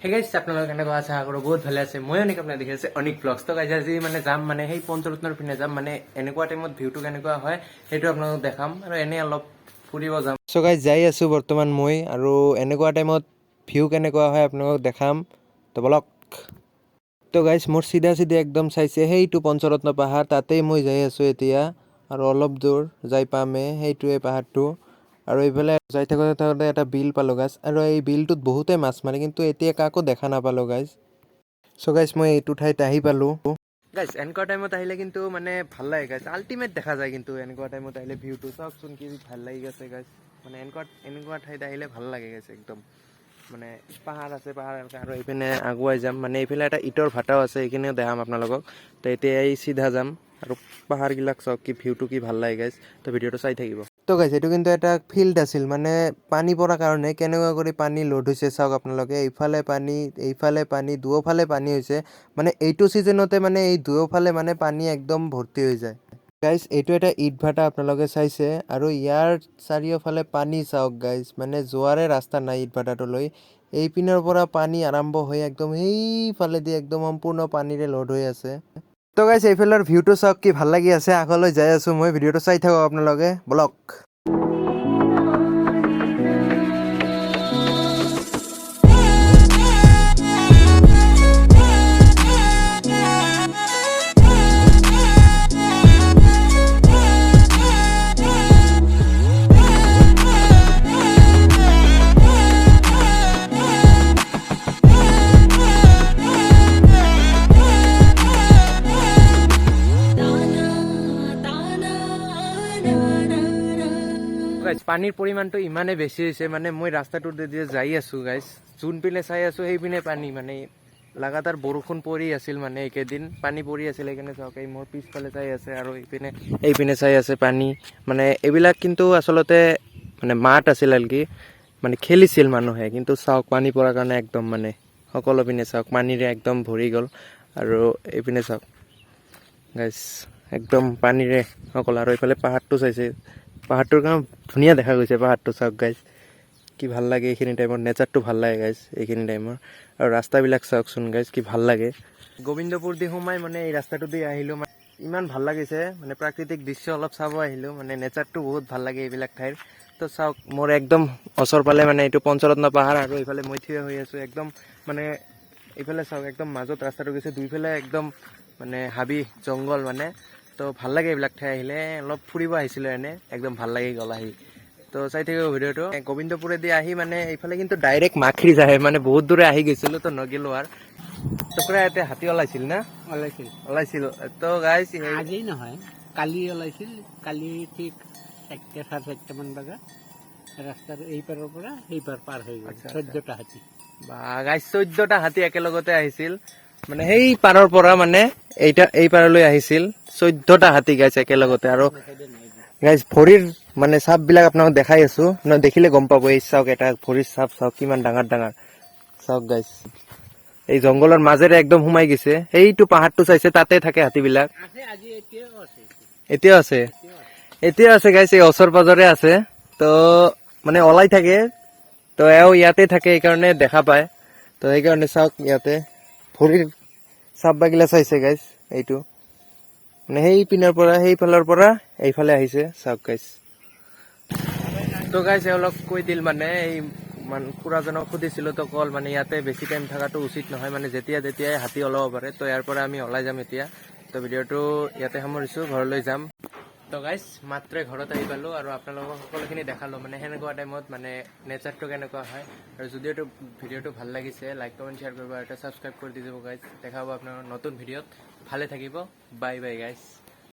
Hey guys, আপোনালোক কেনেকুৱা আছে? আগৰ বহুত ভালে আছে। মই অনেক আপোনাক দেখি আছে অনেক ব্লগছ তো গাইজ আজি মানে যাম মানে সেই পঞ্চৰত্নৰ পিনে যাম মানে এনেকুৱা টাইমত ভিউটো কেনেকুৱা হয় সেইটো আপোনালোকক দেখাম আৰু এনে অলপ ফুৰিব যাম। সো গাইজ যাই আছো বৰ্তমান মই আৰু এনেকুৱা টাইমত ভিউ কেনেকুৱা হয় আপোনালোকক দেখাম। তো বলক। তো গাইজ মোৰ চিধা একদম চাইছে সেইটো পঞ্চৰত্ন পাহাৰ তাতেই মই যাই আছো এতিয়া আৰু অলপ দূৰ যাই পামে সেইটোৱে পাহাৰটো। আৰু এইফালে যাই থাকোঁতে এটা বিল পালোঁ গাইজ আৰু এই বিলটোত বহুতে মাছ মাৰে কিন্তু এতিয়া কাকো দেখা নাপালোঁ গাইজ। চ' গাইজ মই এইটো ঠাইত আহি পালোঁ গাইজ। এনেকুৱা টাইমত আহিলে কিন্তু মানে ভাল লাগে গাইজ, আল্টিমেট দেখা যায় কিন্তু এনেকুৱা টাইমত আহিলে ভিউটো চাওকচোন কি ভাল লাগি আছে গাইজ। মানে এনেকুৱা ঠাইত আহিলে ভাল লাগে গাইজ একদম। মানে পাহাৰ আছে পাহাৰ আৰু এইপিনে আগুৱাই যাম মানে এইফালে এটা ইটৰ ভাটাও আছে এইখিনিও দেখাম আপোনালোকক। তো এতিয়া এই চিধা যাম আৰু পাহাৰবিলাক চাওক কি ভিউটো কি ভাল লাগে গাইজ। তো ভিডিঅ'টো চাই থাকিব। তো গাইজ এইটো কিন্তু এটা ফিল্ড আছিল মানে পানী পৰাৰ কাৰণে কেনেকুৱা কৰি পানী লোড হৈছে চাওক আপোনালোকে। এইফালে পানী দুয়োফালে পানী হৈছে মানে এইটো ছিজনতে মানে এই দুয়োফালে মানে পানী একদম ভৰ্তি হৈ যায় গাইজ। এইটো এটা ইট ভাটা আপোনালোকে চাইছে আৰু ইয়াৰ চাৰিওফালে পানী চাওক গাইজ, মানে যোৱাৰে ৰাস্তা নাই ইট ভাটাটোলৈ। এই পিনৰ পৰা পানী আৰম্ভ হৈ একদম সেইফালেদি একদম সম্পূৰ্ণ পানীৰে লোড হৈ আছে। তো গাইজ এইফালৰ ভিউটো চাওক কি ভাল লাগি আছে। আগলৈ যাই আছো মই, ভিডিঅ'টো চাই থাকক আপোনালোকে ব্লগ। গাইজ পানীৰ পৰিমাণটো ইমানে বেছি হৈছে মানে মই ৰাস্তাটোত যেতিয়া যাই আছো গাইজ, যোনপিনে চাই আছো সেইপিনে পানী মানে লাগাতাৰ বৰষুণ পৰি আছিল মানে এইকেইদিন পানী পৰি আছিল। সেইকাৰণে চাওক এই মোৰ পিছফালে চাই আছে আৰু এইপিনে চাই আছে পানী। মানে এইবিলাক কিন্তু আচলতে মানে মাঠ আছিল আৰু কি মানে খেলিছিল মানুহে, কিন্তু চাওক পানী পৰাৰ কাৰণে একদম মানে সকলো পিনে চাওক পানীৰে একদম ভৰি গ'ল। আৰু এইপিনে চাওক গাইজ একদম পানীৰে সকলো। আৰু এইফালে পাহাৰটো চাইছে, পাহাৰটোৰ কাৰণে ধুনীয়া দেখা গৈছে পাহাৰটো চাওক গাইজ। কি ভাল লাগে এইখিনি টাইমত, নেচাৰটো ভাল লাগে গাইজ এইখিনি টাইমৰ। আৰু ৰাস্তাবিলাক চাওকচোন গাইজ কি ভাল লাগে। গোবিন্দপুৰ দি সোমাই মানে এই ৰাস্তাটো দি আহিলোঁ, মানে ইমান ভাল লাগিছে মানে প্ৰাকৃতিক দৃশ্য অলপ চাব আহিলোঁ। মানে নেচাৰটো বহুত ভাল লাগে এইবিলাক ঠাইৰ। তো চাওক মোৰ একদম ওচৰ পালে মানে এইটো পঞ্চৰত্ন পাহাৰ আৰু এইফালে মই থিয় হৈ আছোঁ একদম মানে এইফালে চাওক একদম মাজত ৰাস্তাটো গৈছে, দুইফালে একদম মানে হাবি জংঘল মানে। তো ভাল লাগে এইবিলাক ঠাই আহিলে। অলপ ফুৰিব আহিছিলোঁ এনে, একদম ভাল লাগি গ'ল আহি। তো চাই থাকিব ভিডিঅ'টো। গোবিন্দপুৰেদি আহি মানে এইফালে কিন্তু ডাইৰেক্ট মাখিৰিজ আহে, মানে বহুত দূৰে আহি গৈছিলোঁ তো নগিলোঁ আৰু। তো পুৰা ইয়াতে হাতী ওলাইছিল না? ওলাইছিল। তো গাইজ আজি নহয় কালি ওলাইছিল। কালি ঠিক 1টা 4:30 মান বজাত ৰাস্তাৰ এই পাৰৰ পৰা সেই পাৰ হৈ গ'ল 14টা হাতী। বা গাইজ 14টা হাতী একেলগতে আহিছিল মানে সেই পাৰৰ পৰা মানে এই পাৰলৈ আহিছিল 14টা হাতী গাইজ একেলগতে। আৰু গাইজ ভৰিৰ মানে চাপ বিলাক আপোনাক দেখাই আছো, দেখিলে গম পাব। এই চাওক এটা ভৰিৰ চাপ চাওক কিমান ডাঙৰ ডাঙৰ চাওক গাইজ। এই জংঘলৰ মাজেৰে একদম সোমাই গৈছে। সেইটো পাহাৰটো চাইছে তাতে থাকে হাতীবিলাক। এতিয়াও আছে গাইজ, এই ওচৰ পাজৰে আছে। তো মানে ওলাই থাকে, তো এও ইয়াতে থাকে সেইকাৰণে দেখা পায়। তো সেইকাৰণে চাওক ইয়াতে ভৰিৰ চাপ বাগিলা চাইছে গাইজ। এইটো মানে সেই পিনৰ পৰা সেইফালৰ পৰা এইফালে আহিছে চাওক গাইজ। তো গাইজ এওঁলোক কৈ দিল মানে এই খুৰাজনক সুধিছিলোঁ তো কল মানে ইয়াতে বেছি টাইম থকাটো উচিত নহয়, মানে যেতিয়াই হাতী ওলাব পাৰে। তো ইয়াৰ পৰা আমি ওলাই যাম এতিয়া। তো ভিডিঅ'টো ইয়াতে সামৰিছোঁ, ঘৰলৈ যাম। তো গাইজ মাত্ৰ ঘৰত আহি পালোঁ আৰু আপোনালোকক সকলোখিনি দেখালোঁ মানে সেনেকুৱা টাইমত মানে নেচাৰটো কেনেকুৱা হয়। আৰু যদিও ভিডিঅ'টো ভাল লাগিছে লাইক কমেণ্ট শ্বেয়াৰ কৰিব আৰু এটা ছাবস্ক্ৰাইব কৰি দি যাব গাইজ। দেখা হ'ব আপোনাৰ নতুন ভিডিঅ'ত। ভালে থাকিব, বাই বাই গাইজ।